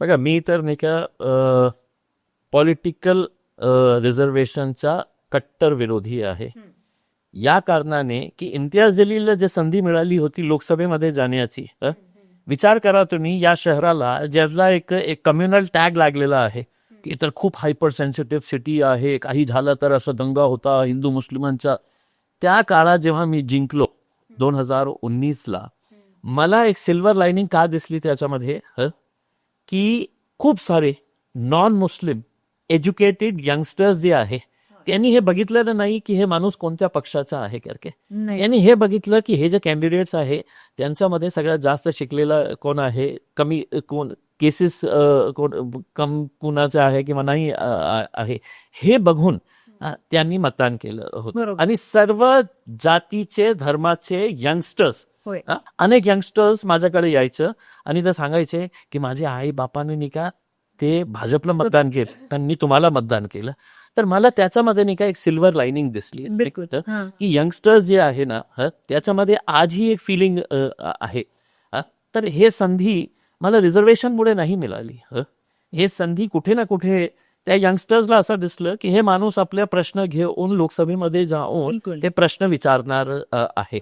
बघा मी तर नाही का पॉलिटिकल रिझर्वेशनचा कट्टर विरोधी आहे. या कारणाने की इम्तियाज जलीलला जे संधी मिळाली होती लोकसभेमध्ये जाण्याची, विचार करा तुम्ही, या शहराला ज्याला एक एक कम्युनल टॅग लागलेला आहे की तर खूप हायपर सेन्सिटिव्ह सिटी आहे, काही झालं तर असं दंगा होता हिंदू मुस्लिमांचा. त्या काळात जेव्हा मी जिंकलो 2019ला, मला एक सिल्वर लाईनिंग का दिसली त्याच्यामध्ये, की खूप सारे नॉन मुस्लिम एज्युकेटेड यंगस्टर्स जे आहे त्यांनी हे बघितलेलं नाही की हे माणूस कोणत्या पक्षाचा आहे करके. यांनी हे बघितलं की हे जे कॅन्डिडेट्स आहे त्यांच्यामध्ये सगळ्यात जास्त शिकलेला कोण आहे, कमी कोण केसेस कम कुणाचे आहे किंवा नाही आहे, हे बघून त्यांनी मतदान केलं होतं. आणि सर्व जातीचे धर्माचे यंगस्टर्स, अनेक यंगस्टर्स माझ्याकडे यायचं आणि ते सांगायचे की माझे आई बापाने नाही का ते भाजपला मतदान केलं, त्यांनी तुम्हाला मतदान केलं. तर मला त्याच्यामध्ये नाही का एक सिल्वर लाईनिंग दिसली की यंगस्टर्स जे आहे ना, त्याच्यामध्ये आजही एक फिलिंग आहे. तर हे संधी मला रिझर्वेशनमुळे नाही मिळाली. हे संधी कुठे ना कुठे त्या यंगस्टर्सला असं दिसलं की हे माणूस आपल्या प्रश्न घेऊन लोकसभेमध्ये जाऊन ते प्रश्न विचारणार आहे.